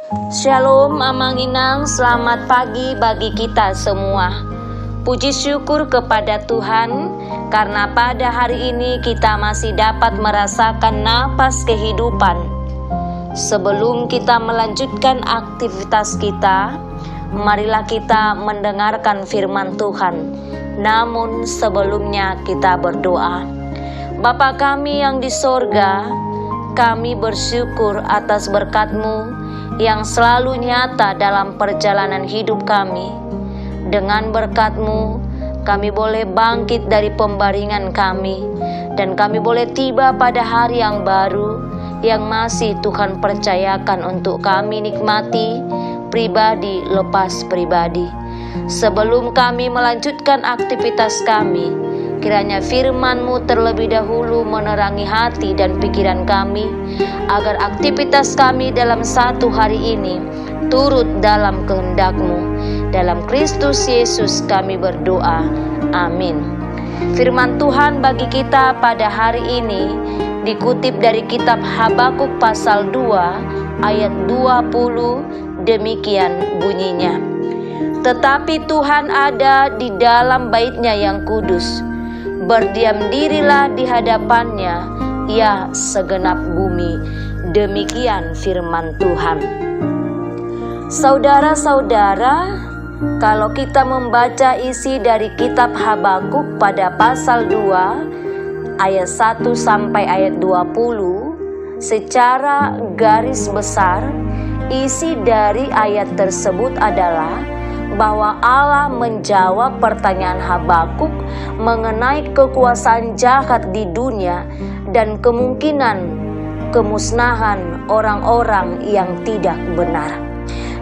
Shalom Amang Inang, selamat pagi bagi kita semua. Puji syukur kepada Tuhan karena pada hari ini kita masih dapat merasakan napas kehidupan. Sebelum kita melanjutkan aktivitas kita, marilah kita mendengarkan firman Tuhan. Namun sebelumnya kita berdoa. Bapa kami yang di sorga, kami bersyukur atas berkat-Mu yang selalu nyata dalam perjalanan hidup kami. Dengan berkat-Mu, kami boleh bangkit dari pembaringan kami, dan kami boleh tiba pada hari yang baru yang masih Tuhan percayakan untuk kami nikmati pribadi lepas pribadi. Sebelum kami melanjutkan aktivitas kami, kiranya firman-Mu terlebih dahulu menerangi hati dan pikiran kami, agar aktivitas kami dalam satu hari ini turut dalam kehendak-Mu. Dalam Kristus Yesus kami berdoa. Amin. Firman Tuhan bagi kita pada hari ini dikutip dari kitab Habakuk pasal 2 ayat 20, demikian bunyinya. Tetapi Tuhan ada di dalam bait-Nya yang kudus. Berdiam dirilah di hadapan-Nya, ya segenap bumi. Demikian firman Tuhan. Saudara-saudara, kalau kita membaca isi dari kitab Habakuk pada pasal 2 ayat 1 sampai ayat 20, secara garis besar isi dari ayat tersebut adalah bahwa Allah menjawab pertanyaan Habakuk mengenai kekuasaan jahat di dunia dan kemungkinan kemusnahan orang-orang yang tidak benar.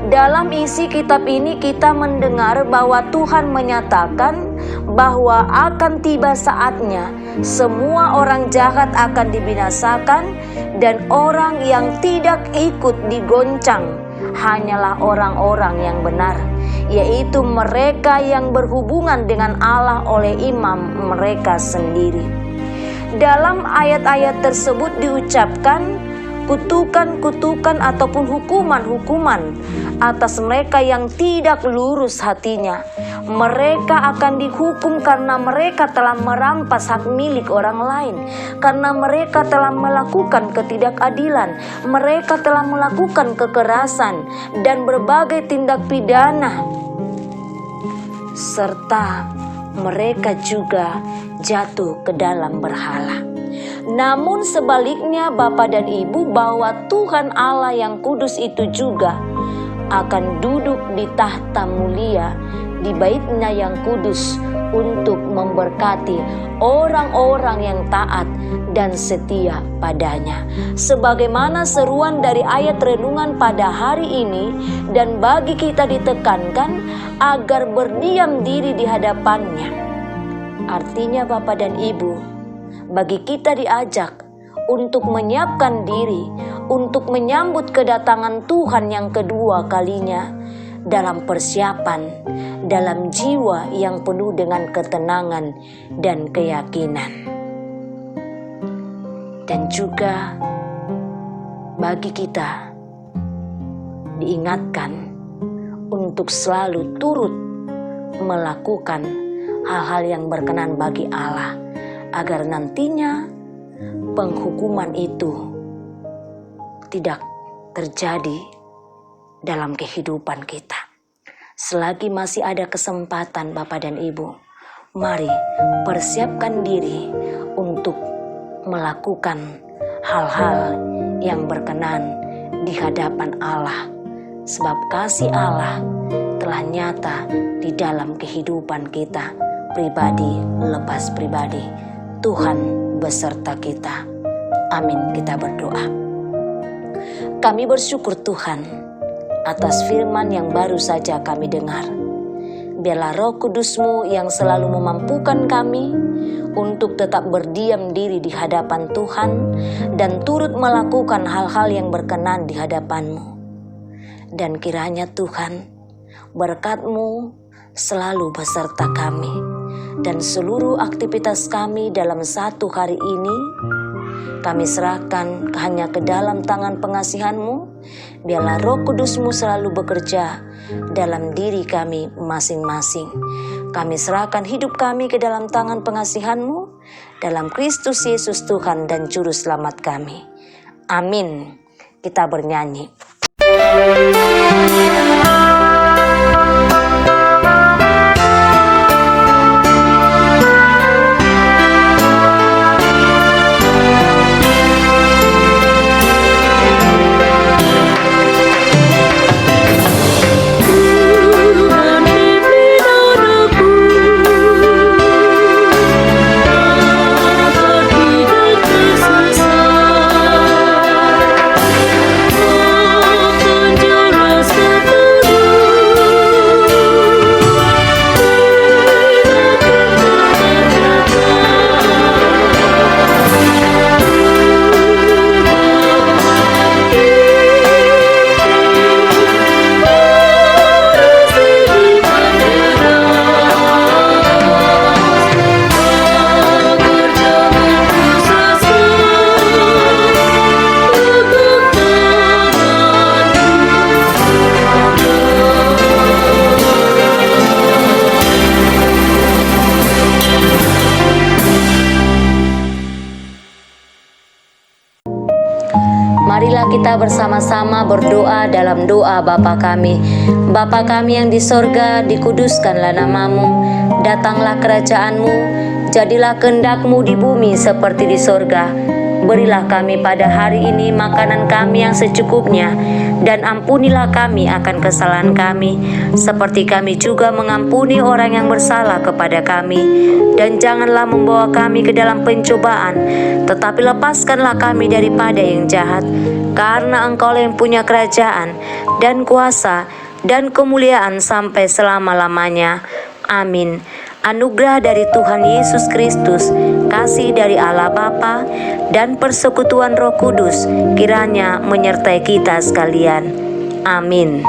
Dalam isi kitab ini kita mendengar bahwa Tuhan menyatakan bahwa akan tiba saatnya semua orang jahat akan dibinasakan dan orang yang tidak ikut digoncang hanyalah orang-orang yang benar, yaitu mereka yang berhubungan dengan Allah oleh imam mereka sendiri. Dalam ayat-ayat tersebut diucapkan kutukan-kutukan ataupun hukuman-hukuman atas mereka yang tidak lurus hatinya. Mereka akan dihukum karena mereka telah merampas hak milik orang lain, karena mereka telah melakukan ketidakadilan, mereka telah melakukan kekerasan dan berbagai tindak pidana, serta mereka juga jatuh ke dalam berhala. Namun sebaliknya Bapa dan Ibu, bahwa Tuhan Allah yang kudus itu juga akan duduk di tahta mulia di bait-Nya yang kudus untuk memberkati orang-orang yang taat dan setia padanya. Sebagaimana seruan dari ayat renungan pada hari ini, dan bagi kita ditekankan agar berdiam diri di hadapan-Nya. Artinya Bapa dan Ibu, bagi kita diajak untuk menyiapkan diri untuk menyambut kedatangan Tuhan yang kedua kalinya dalam persiapan, dalam jiwa yang penuh dengan ketenangan dan keyakinan. Dan juga bagi kita diingatkan untuk selalu turut melakukan hal-hal yang berkenan bagi Allah, agar nantinya penghukuman itu tidak terjadi dalam kehidupan kita. Selagi masih ada kesempatan Bapak dan Ibu, mari persiapkan diri untuk melakukan hal-hal yang berkenan di hadapan Allah. Sebab kasih Allah telah nyata di dalam kehidupan kita, pribadi lepas pribadi. Tuhan beserta kita. Amin, kita berdoa. Kami bersyukur Tuhan atas firman yang baru saja kami dengar. Biarlah Roh Kudus-Mu yang selalu memampukan kami untuk tetap berdiam diri di hadapan Tuhan dan turut melakukan hal-hal yang berkenan di hadapan-Mu. Dan kiranya Tuhan, berkat-Mu selalu beserta kami, dan seluruh aktivitas kami dalam satu hari ini kami serahkan hanya ke dalam tangan pengasihan-Mu, Biarlah Roh Kudus-Mu selalu bekerja dalam diri kami masing-masing. Kami serahkan hidup kami ke dalam tangan pengasihan-Mu, dalam Kristus Yesus Tuhan dan Juru Selamat kami. Amin. Kita bernyanyi. Marilah kita bersama-sama berdoa dalam doa Bapa kami. Bapa kami yang di sorga, dikuduskanlah nama-Mu, datanglah kerajaan-Mu, jadilah kehendak-Mu di bumi seperti di sorga. Berilah kami pada hari ini makanan kami yang secukupnya, dan ampunilah kami akan kesalahan kami, seperti kami juga mengampuni orang yang bersalah kepada kami. Dan janganlah membawa kami ke dalam pencobaan, tetapi lepaskanlah kami daripada yang jahat. Karena Engkau-lah yang punya kerajaan, dan kuasa, dan kemuliaan sampai selama-lamanya. Amin. Anugerah dari Tuhan Yesus Kristus, kasih dari Allah Bapa, dan persekutuan Roh Kudus kiranya menyertai kita sekalian. Amin.